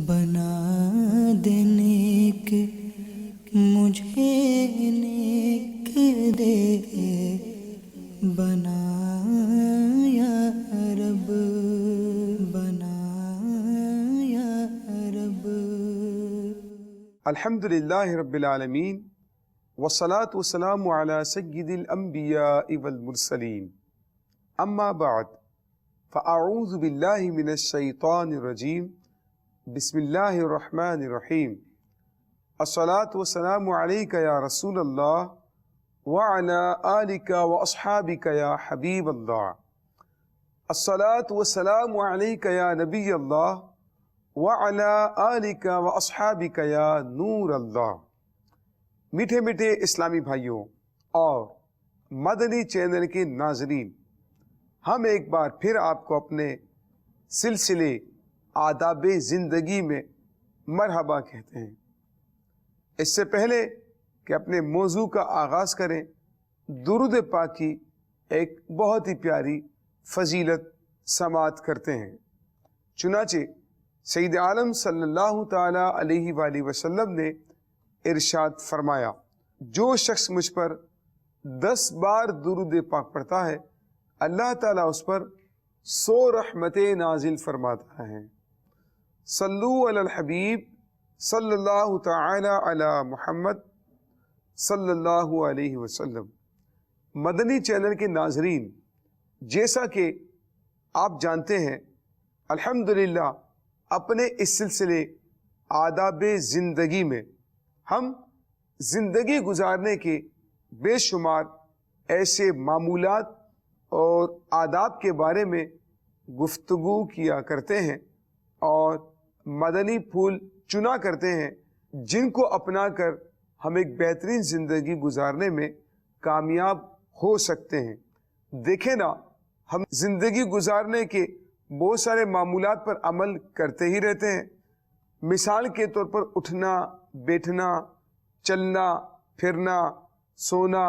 بنا دے نیک مجھے نیک دے بنا یا رب بنا یا رب۔ الحمدللہ رب العالمین والصلاة والسلام علی سید الانبیاء والمرسلین، اما بعد فاعوذ باللہ من الشیطان الرجیم، بسم اللہ الرحمن الرحیم۔ الصلاة والسلام علیک یا رسول اللہ وعلی آلک واصحابک یا حبیب اللہ۔ الصلاة والسلام علیک یا نبی اللہ وعلی آلک واصحابک یا نور اللہ۔ میٹھے میٹھے اسلامی بھائیوں اور مدنی چینل کے ناظرین، ہم ایک بار پھر آپ کو اپنے سلسلے آداب زندگی میں مرحبا کہتے ہیں۔ اس سے پہلے کہ اپنے موضوع کا آغاز کریں، درود پاک کی ایک بہت ہی پیاری فضیلت سماعت کرتے ہیں۔ چنانچہ سید عالم صلی اللہ تعالی علیہ وآلہ وسلم نے ارشاد فرمایا، جو شخص مجھ پر 10 بار درود پاک پڑھتا ہے، اللہ تعالیٰ اس پر 100 رحمتیں نازل فرماتا ہے۔ صلو علی الحبیب صلی اللہ تعالی علی محمد صلی اللہ علیہ وسلم۔ مدنی چینل کے ناظرین، جیسا کہ آپ جانتے ہیں، الحمدللہ اپنے اس سلسلے آداب زندگی میں ہم زندگی گزارنے کے بے شمار ایسے معمولات اور آداب کے بارے میں گفتگو کیا کرتے ہیں اور مدنی پھول چنا کرتے ہیں، جن کو اپنا کر ہم ایک بہترین زندگی گزارنے میں کامیاب ہو سکتے ہیں۔ دیکھیں نا، ہم زندگی گزارنے کے بہت سارے معمولات پر عمل کرتے ہی رہتے ہیں۔ مثال کے طور پر اٹھنا، بیٹھنا، چلنا، پھرنا، سونا،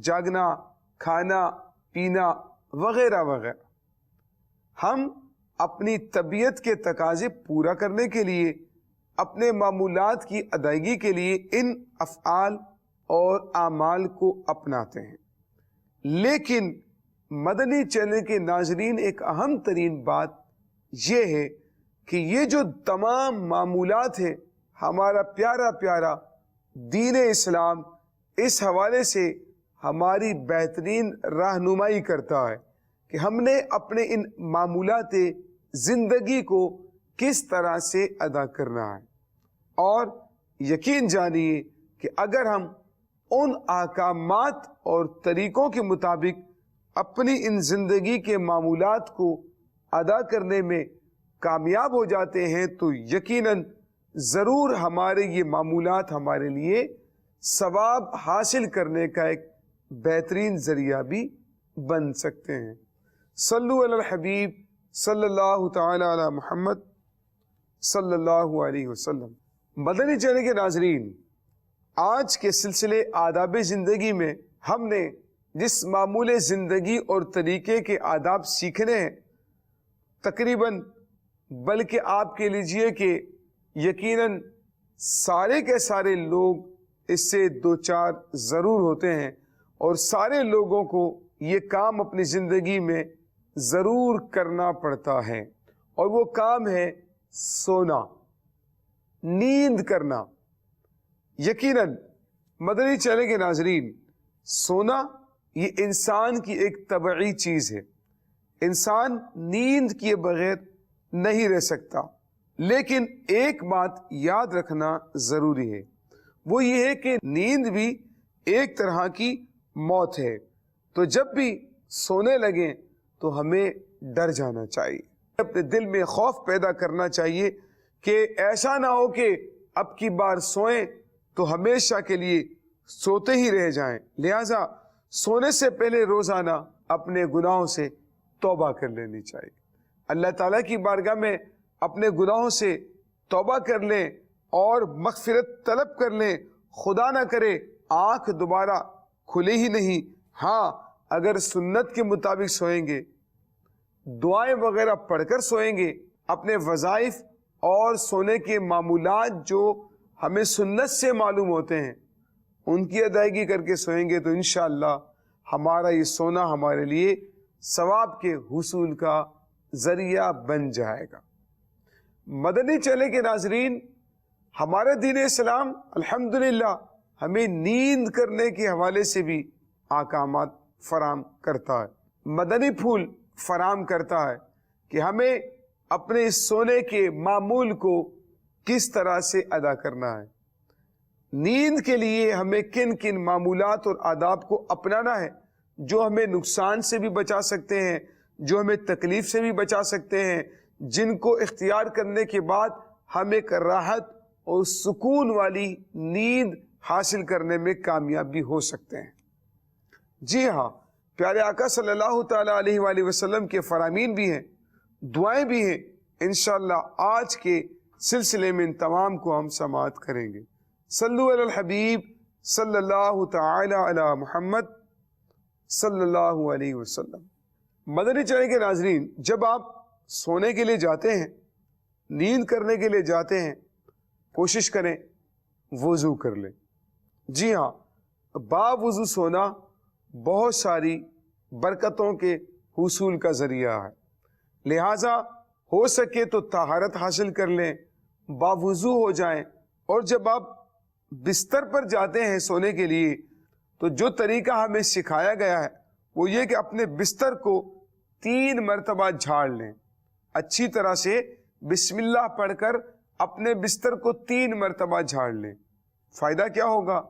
جاگنا، کھانا، پینا وغیرہ وغیرہ۔ ہم اپنی طبیعت کے تقاضے پورا کرنے کے لیے، اپنے معمولات کی ادائیگی کے لیے ان افعال اور اعمال کو اپناتے ہیں۔ لیکن مدنی چینل کے ناظرین، ایک اہم ترین بات یہ ہے کہ یہ جو تمام معمولات ہیں، ہمارا پیارا پیارا دین اسلام اس حوالے سے ہماری بہترین رہنمائی کرتا ہے کہ ہم نے اپنے ان معمولات زندگی کو کس طرح سے ادا کرنا ہے۔ اور یقین جانیے کہ اگر ہم ان احکامات اور طریقوں کے مطابق اپنی ان زندگی کے معمولات کو ادا کرنے میں کامیاب ہو جاتے ہیں تو یقیناً ضرور ہمارے یہ معمولات ہمارے لیے ثواب حاصل کرنے کا ایک بہترین ذریعہ بھی بن سکتے ہیں۔ صلو علی الحبیب صلی اللہ تعالی علی محمد صلی اللہ علیہ وسلم۔ مدنی چینل کے ناظرین، آج کے سلسلے آداب زندگی میں ہم نے جس معمول زندگی اور طریقے کے آداب سیکھنے ہیں، تقریباً بلکہ آپ کہہ لیجئے کہ یقیناً سارے کے سارے لوگ اس سے دوچار ضرور ہوتے ہیں، اور سارے لوگوں کو یہ کام اپنی زندگی میں ضرور کرنا پڑتا ہے، اور وہ کام ہے سونا، نیند کرنا۔ یقیناً مدنی چینل کے ناظرین، سونا یہ انسان کی ایک طبعی چیز ہے۔ انسان نیند کیے بغیر نہیں رہ سکتا، لیکن ایک بات یاد رکھنا ضروری ہے، وہ یہ ہے کہ نیند بھی ایک طرح کی موت ہے۔ تو جب بھی سونے لگیں تو ہمیں ڈر جانا چاہیے، اپنے دل میں خوف پیدا کرنا چاہیے کہ ایسا نہ ہو کہ اب کی بار سوئیں تو ہمیشہ کے لیے سوتے ہی رہ جائیں۔ لہٰذا سونے سے پہلے روزانہ اپنے گناہوں سے توبہ کر لینی چاہیے، اللہ تعالیٰ کی بارگاہ میں اپنے گناہوں سے توبہ کر لیں اور مغفرت طلب کر لیں۔ خدا نہ کرے آنکھ دوبارہ کھلے ہی نہیں، ہاں اگر سنت کے مطابق سوئیں گے، دعائیں وغیرہ پڑھ کر سوئیں گے، اپنے وظائف اور سونے کے معمولات جو ہمیں سنت سے معلوم ہوتے ہیں ان کی ادائیگی کر کے سوئیں گے تو انشاءاللہ ہمارا یہ سونا ہمارے لیے ثواب کے حصول کا ذریعہ بن جائے گا۔ مدنی چینل کے ناظرین، ہمارے دین اسلام الحمدللہ ہمیں نیند کرنے کے حوالے سے بھی احکامات فراہم کرتا ہے، مدنی پھول فراہم کرتا ہے کہ ہمیں اپنے سونے کے معمول کو کس طرح سے ادا کرنا ہے۔ نیند کے لیے ہمیں کن کن معمولات اور آداب کو اپنانا ہے جو ہمیں نقصان سے بھی بچا سکتے ہیں، جو ہمیں تکلیف سے بھی بچا سکتے ہیں، جن کو اختیار کرنے کے بعد ہم ایک راحت اور سکون والی نیند حاصل کرنے میں کامیاب بھی ہو سکتے ہیں۔ جی ہاں، پیارے آقا صلی اللہ تعالی علیہ وآلہ وسلم کے فرامین بھی ہیں، دعائیں بھی ہیں۔ انشاءاللہ آج کے سلسلے میں ان تمام کو ہم سماعت کریں گے۔ صلو علی الحبیب صلی اللہ تعالی علی محمد صلی اللہ علیہ وسلم۔ مدنی چینل کے ناظرین، جب آپ سونے کے لیے جاتے ہیں، نیند کرنے کے لیے جاتے ہیں، کوشش کریں وضو کر لیں۔ جی ہاں، باوضو سونا بہت ساری برکتوں کے حصول کا ذریعہ ہے، لہٰذا ہو سکے تو طہارت حاصل کر لیں، باوضو ہو جائیں، اور جب آپ بستر پر جاتے ہیں سونے کے لیے تو جو طریقہ ہمیں سکھایا گیا ہے وہ یہ کہ اپنے بستر کو 3 مرتبہ جھاڑ لیں، اچھی طرح سے بسم اللہ پڑھ کر اپنے بستر کو 3 مرتبہ جھاڑ لیں۔ فائدہ کیا ہوگا؟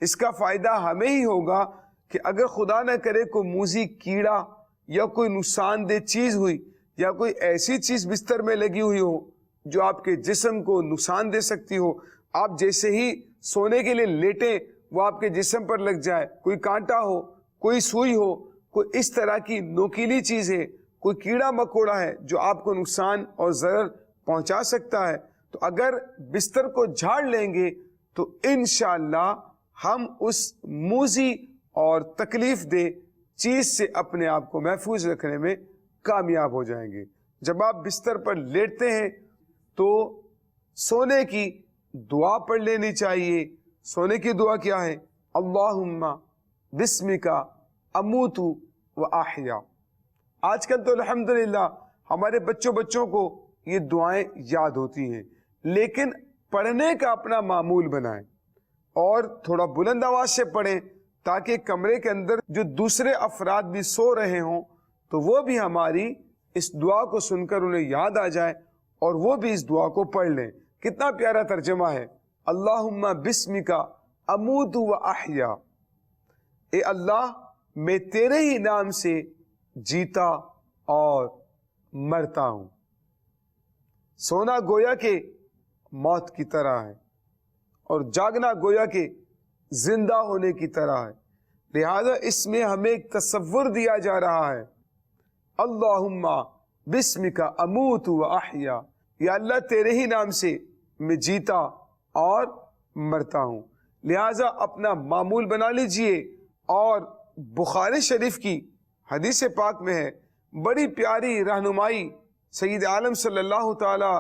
اس کا فائدہ ہمیں ہی ہوگا کہ اگر خدا نہ کرے کوئی موذی کیڑا یا کوئی نقصان دہ چیز ہوئی یا کوئی ایسی چیز بستر میں لگی ہوئی ہو جو آپ کے جسم کو نقصان دے سکتی ہو، آپ جیسے ہی سونے کے لیے لیٹیں وہ آپ کے جسم پر لگ جائے، کوئی کانٹا ہو، کوئی سوئی ہو، کوئی اس طرح کی نوکیلی چیز ہے، کوئی کیڑا مکوڑا ہے جو آپ کو نقصان اور ضرر پہنچا سکتا ہے، تو اگر بستر کو جھاڑ لیں گے تو انشاءاللہ ہم اس موذی اور تکلیف دہ چیز سے اپنے آپ کو محفوظ رکھنے میں کامیاب ہو جائیں گے۔ جب آپ بستر پر لیٹتے ہیں تو سونے کی دعا پڑھ لینی چاہیے۔ سونے کی دعا کیا ہے؟ اللہم بسمک اموت و احیا۔ آج کل تو الحمدللہ ہمارے بچوں کو یہ دعائیں یاد ہوتی ہیں، لیکن پڑھنے کا اپنا معمول بنائیں اور تھوڑا بلند آواز سے پڑھیں تاکہ کمرے کے اندر جو دوسرے افراد بھی سو رہے ہوں تو وہ بھی ہماری اس دعا کو سن کر انہیں یاد آ جائے اور وہ بھی اس دعا کو پڑھ لیں۔ کتنا پیارا ترجمہ ہے، اللہم بسمک اموت و احیا۔ اے اللہ، میں تیرے ہی نام سے جیتا اور مرتا ہوں۔ سونا گویا کہ موت کی طرح ہے اور جاگنا گویا کہ زندہ ہونے کی طرح ہے، لہذا اس میں ہمیں ایک تصور دیا جا رہا ہے، اللہم بسمک اموت و احیا، یا اللہ تیرے ہی نام سے میں جیتا اور مرتا ہوں۔ لہذا اپنا معمول بنا لیجئے، اور بخاری شریف کی حدیث پاک میں ہے، بڑی پیاری رہنمائی سید عالم صلی اللہ تعالی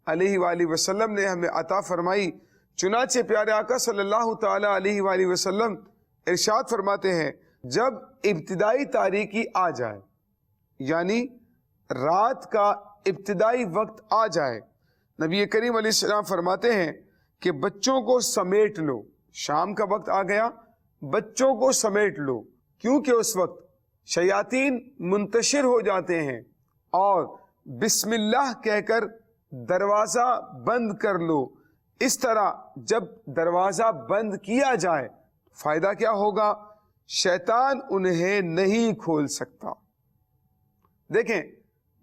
علیہ وآلہ وسلم نے ہمیں عطا فرمائی۔ چنانچہ پیارے آقا صلی اللہ تعالی علیہ وآلہ وسلم ارشاد فرماتے ہیں، جب ابتدائی تاریکی آ جائے، یعنی رات کا ابتدائی وقت آ جائے، نبی کریم علیہ السلام فرماتے ہیں کہ بچوں کو سمیٹ لو۔ شام کا وقت آ گیا، بچوں کو سمیٹ لو، کیونکہ اس وقت شیاطین منتشر ہو جاتے ہیں، اور بسم اللہ کہہ کر دروازہ بند کر لو۔ اس طرح جب دروازہ بند کیا جائے فائدہ کیا ہوگا؟ شیطان انہیں نہیں کھول سکتا۔ دیکھیں،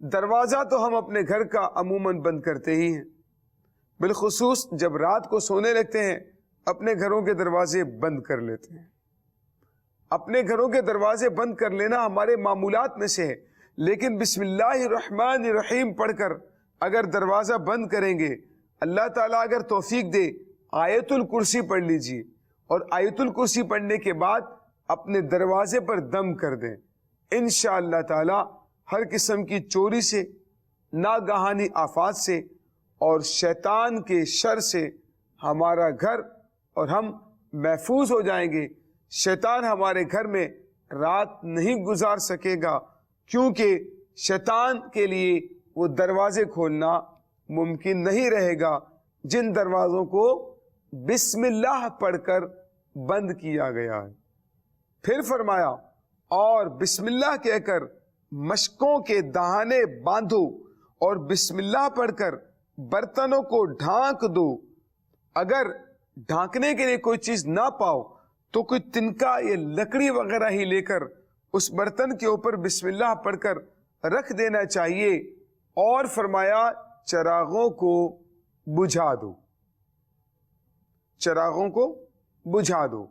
دروازہ تو ہم اپنے گھر کا عموماً بند کرتے ہی ہیں، بالخصوص جب رات کو سونے لگتے ہیں اپنے گھروں کے دروازے بند کر لیتے ہیں۔ اپنے گھروں کے دروازے بند کر لینا ہمارے معمولات میں سے ہے، لیکن بسم اللہ الرحمن الرحیم پڑھ کر اگر دروازہ بند کریں گے، اللہ تعالیٰ اگر توفیق دے آیت الکرسی پڑھ لیجیے، اور آیت الکرسی پڑھنے کے بعد اپنے دروازے پر دم کر دیں، انشاءاللہ تعالیٰ ہر قسم کی چوری سے، ناگہانی آفات سے اور شیطان کے شر سے ہمارا گھر اور ہم محفوظ ہو جائیں گے۔ شیطان ہمارے گھر میں رات نہیں گزار سکے گا، کیونکہ شیطان کے لیے وہ دروازے کھولنا ممکن نہیں رہے گا جن دروازوں کو بسم اللہ پڑھ کر بند کیا گیا ہے۔ پھر فرمایا اور بسم اللہ کہہ کر مشکوں کے دہانے باندھو اور بسم اللہ پڑھ کر برتنوں کو ڈھانک دو۔ اگر ڈھانکنے کے لیے کوئی چیز نہ پاؤ تو کوئی تنکا یا لکڑی وغیرہ ہی لے کر اس برتن کے اوپر بسم اللہ پڑھ کر رکھ دینا چاہیے، اور فرمایا چراغوں کو بجھا دو، چراغوں کو بجھا دو۔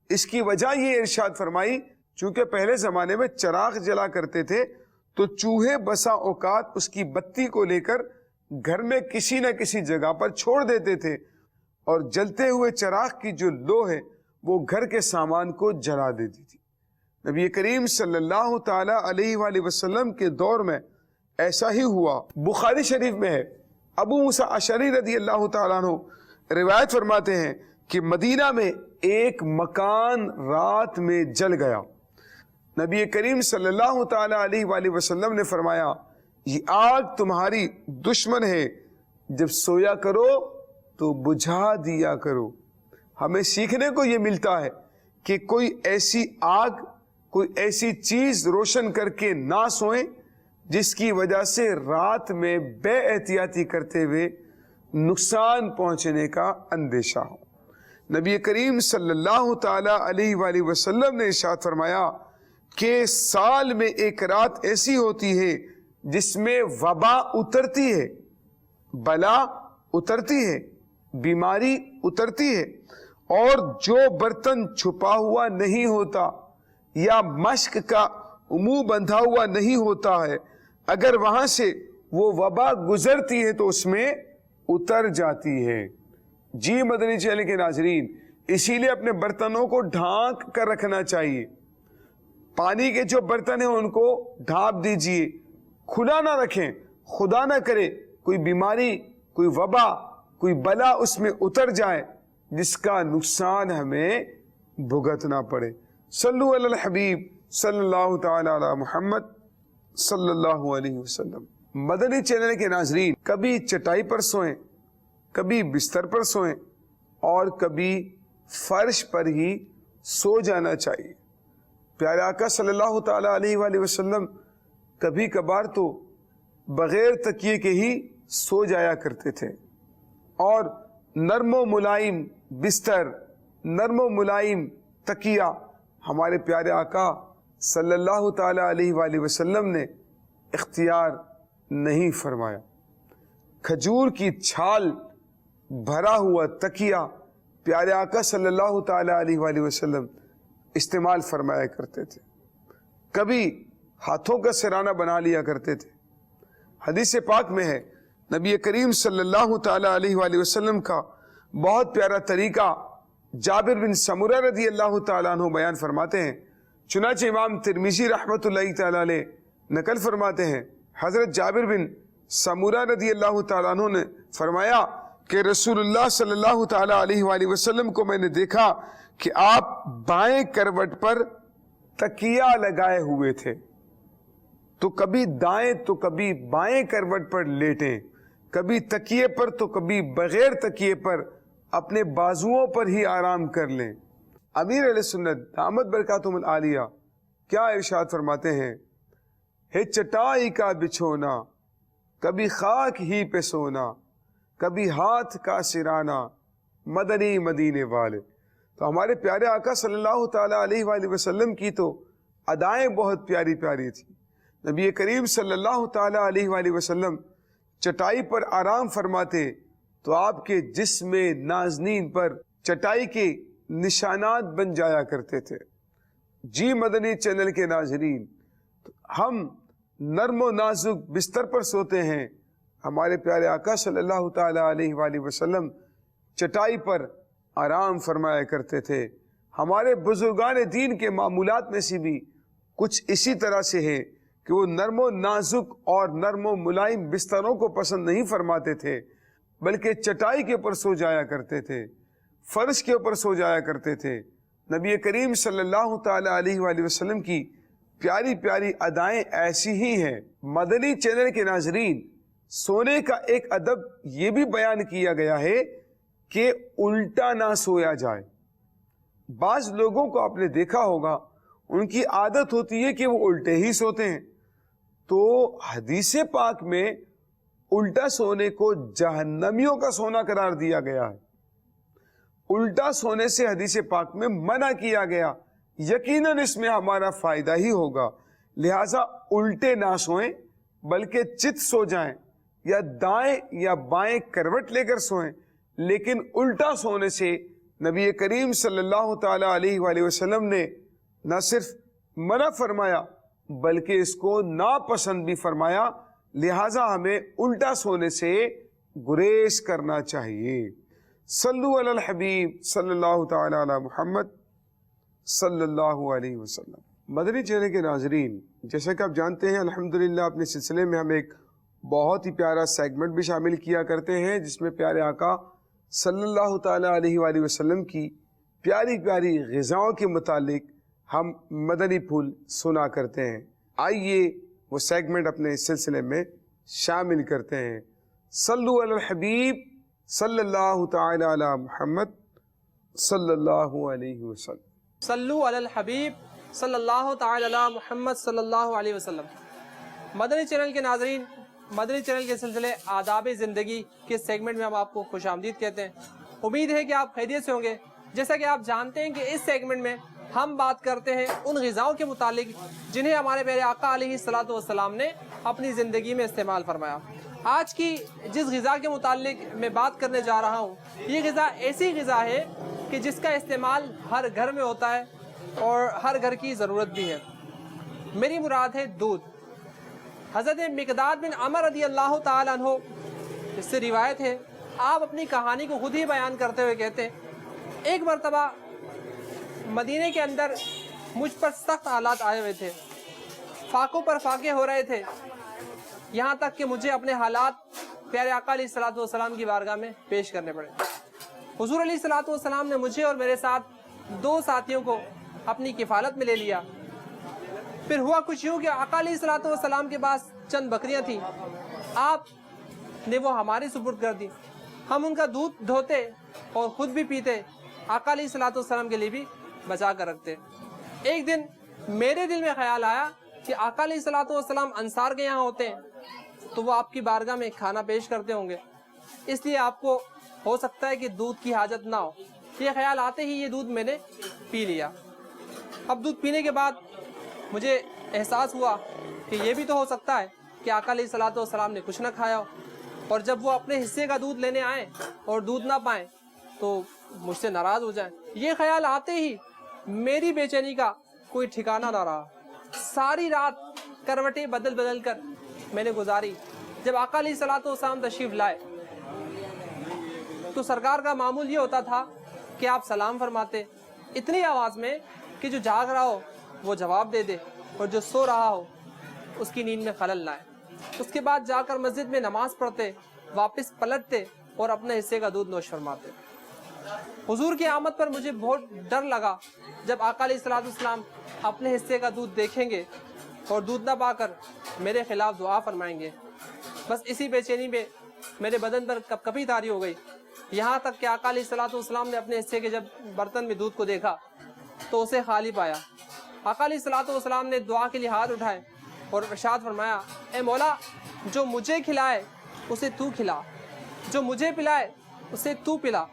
اس کی وجہ یہ ارشاد فرمائی چونکہ پہلے زمانے میں چراغ جلا کرتے تھے تو چوہے بسا اوقات اس کی بتی کو لے کر گھر میں کسی نہ کسی جگہ پر چھوڑ دیتے تھے، اور جلتے ہوئے چراغ کی جو لو ہے وہ گھر کے سامان کو جلا دیتی تھی۔ نبی کریم صلی اللہ تعالی علیہ وآلہ وسلم کے دور میں ایسا ہی ہوا۔ بخاری شریف میں ہے، ابو موسیٰ اشعری رضی اللہ تعالیٰ عنہ روایت فرماتے ہیں کہ مدینہ میں ایک مکان رات میں جل گیا۔ نبی کریم صلی اللہ تعالی علیہ وآلہ وسلم نے فرمایا یہ آگ تمہاری دشمن ہے، جب سویا کرو تو بجھا دیا کرو۔ ہمیں سیکھنے کو یہ ملتا ہے کہ کوئی ایسی آگ، کوئی ایسی چیز روشن کر کے نہ سوئیں جس کی وجہ سے رات میں بے احتیاطی کرتے ہوئے نقصان پہنچنے کا اندیشہ ہو۔ نبی کریم صلی اللہ تعالی علیہ وآلہ وسلم نے ارشاد فرمایا کہ سال میں ایک رات ایسی ہوتی ہے جس میں وبا اترتی ہے، بلا اترتی ہے، بیماری اترتی ہے، اور جو برتن چھپا ہوا نہیں ہوتا یا مشک کا منہ بندھا ہوا نہیں ہوتا ہے، اگر وہاں سے وہ وبا گزرتی ہے تو اس میں اتر جاتی ہے۔ جی مدنی چینل کے ناظرین، اسی لیے اپنے برتنوں کو ڈھانک کر رکھنا چاہیے۔ پانی کے جو برتن ہیں ان کو ڈھانپ دیجئے، کھلا نہ رکھیں، خدا نہ کرے کوئی بیماری، کوئی وبا، کوئی بلا اس میں اتر جائے جس کا نقصان ہمیں بھگتنا پڑے۔ صلو علی الحبیب صلی اللہ تعالی علی محمد صلی اللہ علیہ وسلم۔ مدنی چینل کے ناظرین، کبھی چٹائی پر سوئیں، کبھی بستر پر سوئیں، اور کبھی فرش پر ہی سو جانا چاہیے۔ پیارے آقا صلی اللہ تعالی علیہ وآلہ وسلم کبھی کبھار تو بغیر تکیے کے ہی سو جایا کرتے تھے، اور نرم و ملائم بستر، نرم و ملائم تکیہ ہمارے پیارے آقا صلی اللہ تعالی علیہ وآلہ وسلم نے اختیار نہیں فرمایا۔ کھجور کی چھال بھرا ہوا تکیہ پیارے آقا صلی اللہ تعالی علیہ وآلہ وسلم استعمال فرمایا کرتے تھے۔ کبھی ہاتھوں کا سرانہ بنا لیا کرتے تھے۔ حدیث پاک میں ہے، نبی کریم صلی اللہ تعالی علیہ وآلہ وسلم کا بہت پیارا طریقہ جابر بن سمرہ رضی اللہ تعالیٰ عنہ بیان فرماتے ہیں۔ چنانچہ امام ترمذی رحمۃ اللہ تعالیٰ علیہ نقل فرماتے ہیں، حضرت جابر بن سمرہ رضی اللہ تعالیٰ عنہ نے فرمایا کہ رسول اللہ صلی اللہ تعالی علیہ وآلہ وسلم کو میں نے دیکھا کہ آپ بائیں کروٹ پر تکیہ لگائے ہوئے تھے، تو کبھی دائیں تو کبھی بائیں کروٹ پر لیٹیں، کبھی تکیے پر تو کبھی بغیر تکیے پر اپنے بازوؤں پر ہی آرام کر لیں۔ امیر اہل سنت دامت برکاتہم العالیہ کیا ارشاد فرماتے ہیں، ہے چٹائی کا بچھونا، کبھی خاک ہی پہ سونا، کبھی ہاتھ کا سرانا، مدنی مدینے والے۔ تو ہمارے پیارے آقا صلی اللہ تعالی علیہ وآلہ وسلم کی تو ادائیں بہت پیاری پیاری تھی۔ نبی کریم صلی اللہ تعالی علیہ وآلہ وسلم چٹائی پر آرام فرماتے تو آپ کے جسم نازنین پر چٹائی کے نشانات بن جایا کرتے تھے۔ جی مدنی چینل کے ناظرین، ہم نرم و نازک بستر پر سوتے ہیں، ہمارے پیارے آقا صلی اللہ تعالی علیہ وآلہ وسلم چٹائی پر آرام فرمایا کرتے تھے۔ ہمارے بزرگان دین کے معمولات میں سے بھی کچھ اسی طرح سے ہے کہ وہ نرم و نازک اور نرم و ملائم بستروں کو پسند نہیں فرماتے تھے، بلکہ چٹائی کے اوپر سو جایا کرتے تھے، فرش کے اوپر سو جایا کرتے تھے۔ نبی کریم صلی اللہ تعالی علیہ وآلہ وسلم کی پیاری پیاری ادائیں ایسی ہی ہیں۔ مدنی چینل کے ناظرین، سونے کا ایک ادب یہ بھی بیان کیا گیا ہے کہ الٹا نہ سویا جائے۔ بعض لوگوں کو آپ نے دیکھا ہوگا، ان کی عادت ہوتی ہے کہ وہ الٹے ہی سوتے ہیں، تو حدیث پاک میں الٹا سونے کو جہنمیوں کا سونا قرار دیا گیا ہے۔ الٹا سونے سے حدیث پاک میں منع کیا گیا، یقیناً اس میں ہمارا فائدہ ہی ہوگا، لہٰذا الٹے نہ سوئیں بلکہ چت سو جائیں، یا دائیں یا بائیں کروٹ لے کر سوئیں، لیکن الٹا سونے سے نبی کریم صلی اللہ تعالی علیہ وآلہ وسلم نے نہ صرف منع فرمایا بلکہ اس کو ناپسند بھی فرمایا، لہٰذا ہمیں الٹا سونے سے گریز کرنا چاہیے۔ صلو علی الحبیب صلی اللہ تعالی علی محمد صلی اللہ علیہ وسلم۔ مدنی چینل کے ناظرین، جیسا کہ آپ جانتے ہیں الحمدللہ اپنے سلسلے میں ہم ایک بہت ہی پیارا سیگمنٹ بھی شامل کیا کرتے ہیں، جس میں پیارے آقا صلی اللہ تعالی علیہ وآلہ وسلم کی پیاری پیاری غذاؤں کے متعلق ہم مدنی پھول سنا کرتے ہیں۔ آئیے وہ سیگمنٹ اپنے اس سلسلے میں شامل کرتے ہیں۔ صلو علی الحبیب صلی اللہ تعالی علی محمد صلی اللہ علیہ وسلم۔ صلو علی الحبیب صلی اللہ تعالی علی محمد صلی اللہ علیہ وسلم۔ مدنی چینل کے ناظرین، مدنی چینل کے سلسلے آداب زندگی کے سیگمنٹ میں ہم آپ کو خوش آمدید کہتے ہیں۔ امید ہے کہ آپ خیریت سے ہوں گے۔ جیسا کہ آپ جانتے ہیں کہ اس سیگمنٹ میں ہم بات کرتے ہیں ان غذاؤں کے متعلق جنہیں ہمارے پیارے آقا علیہ الصلوۃ والسلام نے اپنی زندگی میں استعمال فرمایا۔ آج کی جس غذا کے متعلق میں بات کرنے جا رہا ہوں، یہ غذا ایسی غذا ہے کہ جس کا استعمال ہر گھر میں ہوتا ہے اور ہر گھر کی ضرورت بھی ہے۔ میری مراد ہے دودھ۔ حضرت مقداد بن عمر رضی اللہ تعالیٰ عنہ، اس سے روایت ہے، آپ اپنی کہانی کو خود ہی بیان کرتے ہوئے کہتے ہیں، ایک مرتبہ مدینے کے اندر مجھ پر سخت حالات آئے ہوئے تھے، فاقوں پر فاقے ہو رہے تھے، یہاں تک کہ مجھے اپنے حالات پیارے آقا علیہ الصلوۃ والسلام کی بارگاہ میں پیش کرنے پڑے۔ حضور علیہ الصلوۃ والسلام نے مجھے اور میرے ساتھ 2 ساتھیوں کو اپنی کفالت میں لے لیا۔ پھر ہوا کچھ یوں کہ آقا علیہ الصلوۃ والسلام کے پاس چند بکریاں تھیں، آپ نے وہ ہماری سپرد کر دی۔ ہم ان کا دودھ دھوتے اور خود بھی پیتے، آقا علیہ الصلوۃ والسلام کے لیے بھی بچا کر رکھتے۔ ایک دن میرے دل میں خیال آیا کہ آقا علیہ الصلوۃ والسلام انصار کے یہاں ہوتے ہیں تو وہ آپ کی بارگاہ میں کھانا پیش کرتے ہوں گے، اس لیے آپ کو ہو سکتا ہے کہ دودھ کی حاجت نہ ہو۔ یہ خیال آتے ہی یہ دودھ میں نے پی لیا۔ اب دودھ پینے کے بعد مجھے احساس ہوا کہ یہ بھی تو ہو سکتا ہے کہ آقا علیہ الصلوۃ والسلام نے کچھ نہ کھایا ہو، اور جب وہ اپنے حصے کا دودھ لینے آئیں اور دودھ نہ پائیں تو مجھ سے ناراض ہو جائیں۔ یہ خیال آتے ہی میری بے چینی کا کوئی ٹھکانہ نہ رہا۔ ساری رات کروٹیں بدل بدل کر میں نے گزاری۔ جب آقا علیہ الصلوۃ والسلام تشریف لائے تو سرکار کا معمول یہ ہوتا تھا کہ آپ سلام فرماتے اتنی آواز میں کہ جو جاگ رہا ہو وہ جواب دے دے اور جو سو رہا ہو اس کی نیند میں خلل نہ آئے۔ اس کے بعد جا کر مسجد میں نماز پڑھتے، واپس پلٹتے اور اپنے حصے کا دودھ نوش فرماتے۔ حضور کی آمد پر مجھے بہت ڈر لگا، جب آقا علیہ الصلوۃ والسلام اپنے حصے کا دودھ دیکھیں گے اور دودھ نہ پا کر میرے خلاف دعا فرمائیں گے۔ بس اسی بے چینی میں میرے بدن پر کپ کپی طاری ہو گئی، یہاں تک کہ آقا علیہ الصلوۃ والسلام نے اپنے حصے کے جب برتن میں دودھ کو دیکھا تو اسے خالی پایا۔ آقا علیہ الصلوۃ والسلام نے دعا کے لیے ہاتھ اٹھائے اور ارشاد فرمایا، اے مولا، جو مجھے کھلائے اسے تو کھلا، جو مجھے پلائے اسے تو پلا۔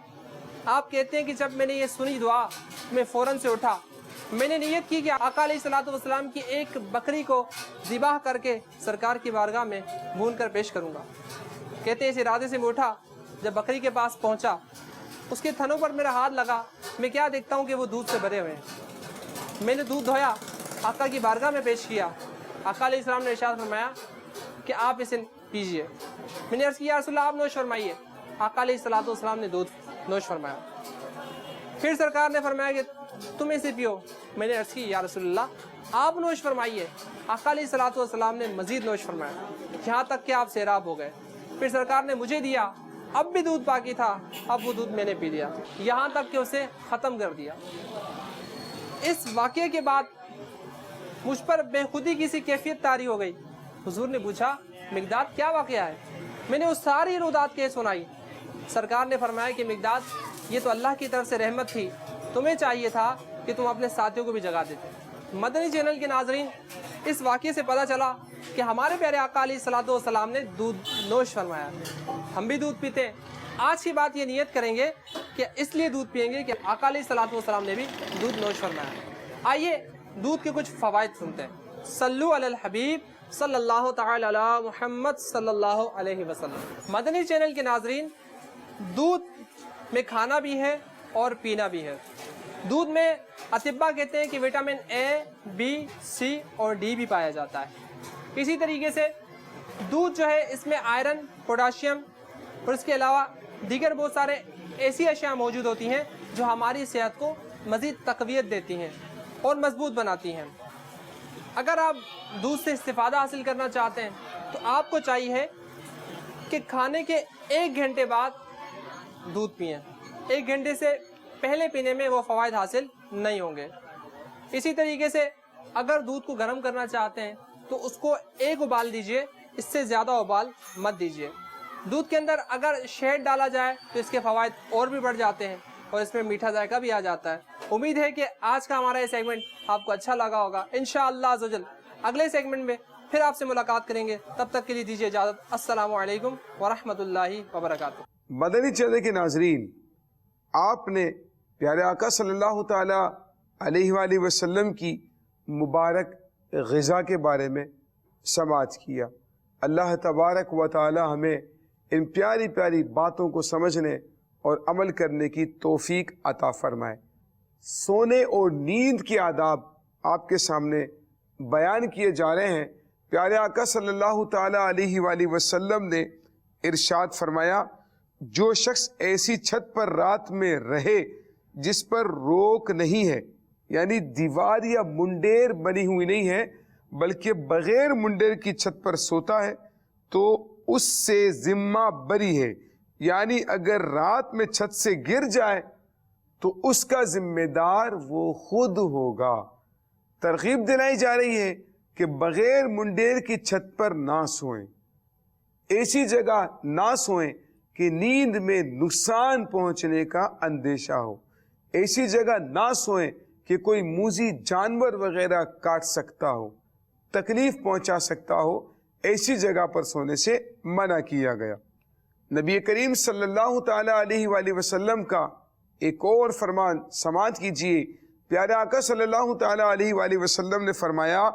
آپ کہتے ہیں کہ جب میں نے یہ سنی دعا میں فوراً سے اٹھا، میں نے نیت کی کہ آقا علیہ الصلوۃ والسلام کی ایک بکری کو ذبح کر کے سرکار کی بارگاہ میں بھون کر پیش کروں گا۔ کہتے ہیں اس ارادے سے میں اٹھا، جب بکری کے پاس پہنچا اس کے تھنوں پر میرا ہاتھ لگا، میں کیا دیکھتا ہوں کہ وہ دودھ سے بھرے ہوئے ہیں۔ میں نے دودھ دھویا، آقا کی بارگاہ میں پیش کیا۔ آقا علیہ السلام نے ارشاد فرمایا کہ آپ اسے پیجئے۔ میں نے عرض کیا، یا رسول اللہ آپ نوش فرمائیے۔ آقا علیہ الصلوۃ والسلام نے دودھ نوش فرمایا۔ پھر سرکار نے فرمایا کہ تم اسے پیو۔ میں نے عرض کی، یا رسول اللہ آپ نوش فرمائیے۔ آقا علیہ الصلوۃ والسلام نے مزید نوش فرمایا، یہاں تک کہ آپ سیراب ہو گئے۔ پھر سرکار نے مجھے دیا، اب بھی دودھ باقی تھا، اب وہ دودھ میں نے پی لیا، یہاں تک کہ اسے ختم کر دیا۔ اس واقعے کے بعد مجھ پر بے خودی کی سی کیفیت طاری ہو گئی۔ حضور نے پوچھا مقداد کیا واقعہ ہے؟ میں نے اس ساری رودات کے سنائی۔ سرکار نے فرمایا کہ مقداد یہ تو اللہ کی طرف سے رحمت تھی، تمہیں چاہیے تھا کہ تم اپنے ساتھیوں کو بھی جگا دیتے۔ مدنی چینل کے ناظرین، اس واقعے سے پتہ چلا کہ ہمارے پیارے آقا علیہ الصلوۃ والسلام نے دودھ نوش فرمایا۔ ہم بھی دودھ پیتے ہیں۔ آج کی بات یہ نیت کریں گے کہ اس لیے دودھ پئیں گے کہ آقا علیہ الصلوۃ والسلام نے بھی دودھ نوش فرمایا۔ آئیے دودھ کے کچھ فوائد سنتے ہیں۔ صلو علی الحبیب صلی اللہ تعالی علی محمد صلی اللہ علیہ وسلم۔ مدنی چینل کے ناظرین، دودھ میں کھانا بھی ہے اور پینا بھی ہے۔ دودھ میں اطباء کہتے ہیں کہ وٹامن اے، بی، سی اور ڈی بھی پایا جاتا ہے۔ اسی طریقے سے دودھ جو ہے اس میں آئرن، پوٹاشیم اور اس کے علاوہ دیگر بہت سارے ایسی اشیاء موجود ہوتی ہیں جو ہماری صحت کو مزید تقویت دیتی ہیں اور مضبوط بناتی ہیں۔ اگر آپ دودھ سے استفادہ حاصل کرنا چاہتے ہیں تو آپ کو چاہیے کہ کھانے کے 1 گھنٹے بعد دودھ پئیں۔ 1 گھنٹے سے پہلے پینے میں وہ فوائد حاصل نہیں ہوں گے۔ اسی طریقے سے اگر دودھ کو گرم کرنا چاہتے ہیں تو اس کو 1 ابال دیجئے، اس سے زیادہ ابال مت دیجئے۔ دودھ کے اندر اگر شہد ڈالا جائے تو اس کے فوائد اور بھی بڑھ جاتے ہیں اور اس میں میٹھا ذائقہ بھی آ جاتا ہے۔ امید ہے کہ آج کا ہمارا یہ سیگمنٹ آپ کو اچھا لگا ہوگا۔ انشاءاللہ عزوجل اگلے سیگمنٹ میں پھر آپ سے ملاقات کریں گے، تب تک کے لیے دیجیے اجازت۔ السلام علیکم ورحمۃ اللہ وبرکاتہ۔ مدنی چینل کے ناظرین، آپ نے پیارے آقا صلی اللہ تعالی علیہ وآلہ وسلم کی مبارک غذا کے بارے میں سماعت کیا۔ اللہ تبارک و تعالی ہمیں ان پیاری پیاری باتوں کو سمجھنے اور عمل کرنے کی توفیق عطا فرمائے۔ سونے اور نیند کے آداب آپ کے سامنے بیان کیے جا رہے ہیں۔ پیارے آقا صلی اللہ تعالی علیہ وآلہ وسلم نے ارشاد فرمایا، جو شخص ایسی چھت پر رات میں رہے جس پر روک نہیں ہے، یعنی دیوار یا منڈیر بنی ہوئی نہیں ہے بلکہ بغیر منڈیر کی چھت پر سوتا ہے، تو اس سے ذمہ بری ہے، یعنی اگر رات میں چھت سے گر جائے تو اس کا ذمہ دار وہ خود ہوگا۔ ترغیب دلائی جا رہی ہے کہ بغیر منڈیر کی چھت پر نہ سوئیں، ایسی جگہ نہ سوئیں کہ نیند میں نقصان پہنچنے کا اندیشہ ہو، ایسی جگہ نہ سوئیں کہ کوئی موذی جانور وغیرہ کاٹ سکتا ہو، تکلیف پہنچا سکتا ہو، ایسی جگہ پر سونے سے منع کیا گیا۔ نبی کریم صلی اللہ تعالی علیہ وآلہ وسلم کا ایک اور فرمان سماعت کیجیے۔ پیارے آقا صلی اللہ تعالی علیہ وآلہ وسلم نے فرمایا،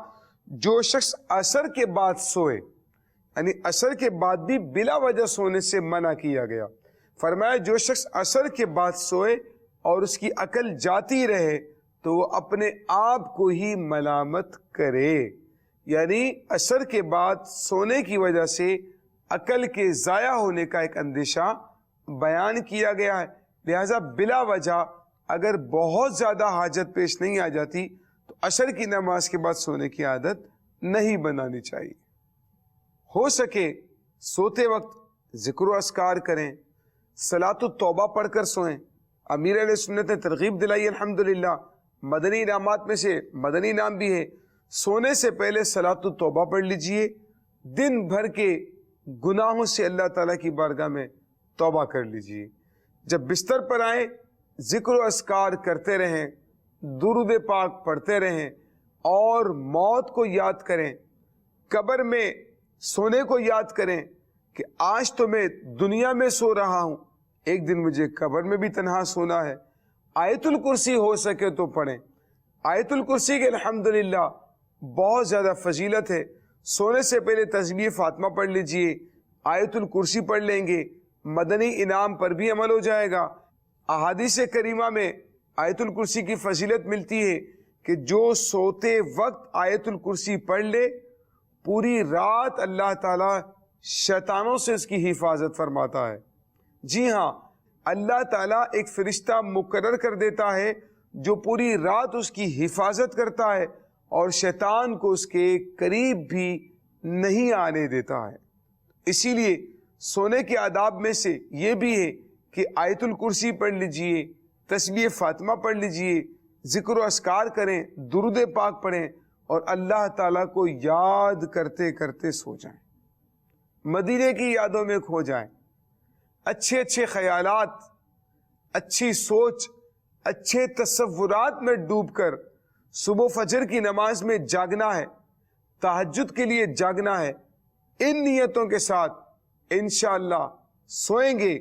جو شخص عصر کے بعد سوئے، یعنی عصر کے بعد بھی بلا وجہ سونے سے منع کیا گیا۔ فرمایا جو شخص عصر کے بعد سوئے اور اس کی عقل جاتی رہے تو وہ اپنے آپ کو ہی ملامت کرے، یعنی عصر کے بعد سونے کی وجہ سے عقل کے ضائع ہونے کا ایک اندیشہ بیان کیا گیا ہے۔ لہذا بلا وجہ اگر بہت زیادہ حاجت پیش نہیں آ جاتی تو عصر کی نماز کے بعد سونے کی عادت نہیں بنانی چاہیے۔ ہو سکے سوتے وقت ذکر و اذکار کریں، صلاۃ التوبہ پڑھ کر سوئیں۔ امیر علیہ سنت نے ترغیب دلائی الحمدللہ۔ مدنی انعامات میں سے مدنی انعام بھی ہے، سونے سے پہلے صلاۃ التوبہ پڑھ لیجئے، دن بھر کے گناہوں سے اللہ تعالیٰ کی بارگاہ میں توبہ کر لیجئے۔ جب بستر پر آئیں ذکر و اذکار کرتے رہیں، درود پاک پڑھتے رہیں اور موت کو یاد کریں، قبر میں سونے کو یاد کریں کہ آج تو میں دنیا میں سو رہا ہوں، ایک دن مجھے قبر میں بھی تنہا سونا ہے۔ آیت الکرسی ہو سکے تو پڑھیں۔ آیت الکرسی کے الحمدللہ بہت زیادہ فضیلت ہے۔ سونے سے پہلے تسبیح فاطمہ پڑھ لیجئے، آیت الکرسی پڑھ لیں گے، مدنی انعام پر بھی عمل ہو جائے گا۔ احادیث کریمہ میں آیت الکرسی کی فضیلت ملتی ہے کہ جو سوتے وقت آیت الکرسی پڑھ لے، پوری رات اللہ تعالیٰ شیطانوں سے اس کی حفاظت فرماتا ہے۔ جی ہاں، اللہ تعالیٰ ایک فرشتہ مقرر کر دیتا ہے جو پوری رات اس کی حفاظت کرتا ہے اور شیطان کو اس کے قریب بھی نہیں آنے دیتا ہے۔ اسی لیے سونے کے آداب میں سے یہ بھی ہے کہ آیت الکرسی پڑھ لیجئے، تسبیح فاطمہ پڑھ لیجئے، ذکر و اذکار کریں، درود پاک پڑھیں اور اللہ تعالیٰ کو یاد کرتے کرتے سو جائیں، مدینے کی یادوں میں کھو جائیں، اچھے اچھے خیالات، اچھی سوچ، اچھے تصورات میں ڈوب کر صبح فجر کی نماز میں جاگنا ہے، تہجد کے لیے جاگنا ہے۔ ان نیتوں کے ساتھ انشاءاللہ سوئیں گے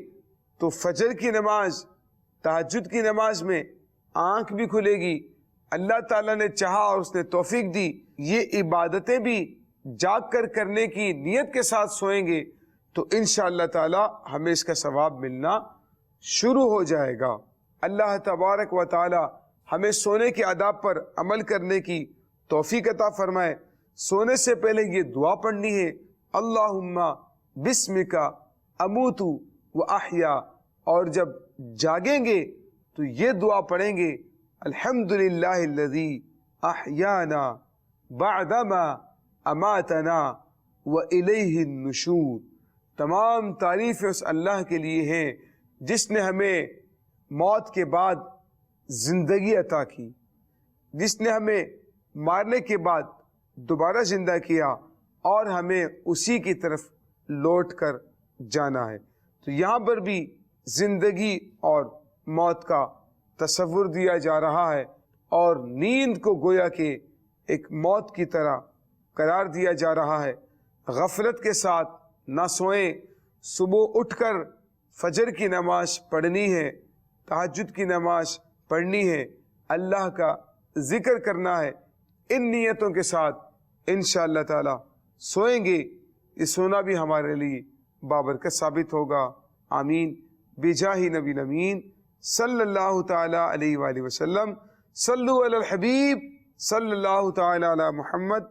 تو فجر کی نماز، تہجد کی نماز میں آنکھ بھی کھلے گی، اللہ تعالیٰ نے چاہا اور اس نے توفیق دی، یہ عبادتیں بھی جاگ کر کرنے کی نیت کے ساتھ سوئیں گے تو انشاءاللہ تعالیٰ ہمیں اس کا ثواب ملنا شروع ہو جائے گا۔ اللہ تبارک و تعالیٰ ہمیں سونے کے آداب پر عمل کرنے کی توفیق عطا فرمائے۔ سونے سے پہلے یہ دعا پڑھنی ہے، اللہم بسمک اموت و احیا، اور جب جاگیں گے تو یہ دعا پڑھیں گے، الحمدللہ الذی احیانا بعدما اماتنا والیہ النشور۔ تمام تعریفیں اس اللہ کے لیے ہیں جس نے ہمیں موت کے بعد زندگی عطا کی، جس نے ہمیں مارنے کے بعد دوبارہ زندہ کیا اور ہمیں اسی کی طرف لوٹ کر جانا ہے۔ تو یہاں پر بھی زندگی اور موت کا تصور دیا جا رہا ہے اور نیند کو گویا کہ ایک موت کی طرح قرار دیا جا رہا ہے۔ غفلت کے ساتھ نہ سوئیں، صبح اٹھ کر فجر کی نماز پڑھنی ہے، تہجد کی نماز پڑھنی ہے، اللہ کا ذکر کرنا ہے۔ ان نیتوں کے ساتھ انشاءاللہ تعالی سوئیں گے، یہ سونا بھی ہمارے لیے بابرکت ثابت ہوگا۔ آمین بجاہ نبی امین صلی اللہ تعالی علیہ وآلہ وسلم۔ صلو علی الحبیب صلی اللہ تعالی علی محمد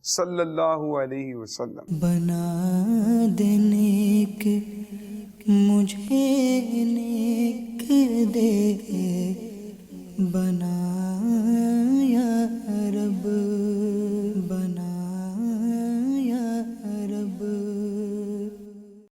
صلی اللہ علیہ وسلم۔ بنا دے نیک مجھے نیک دے، بنا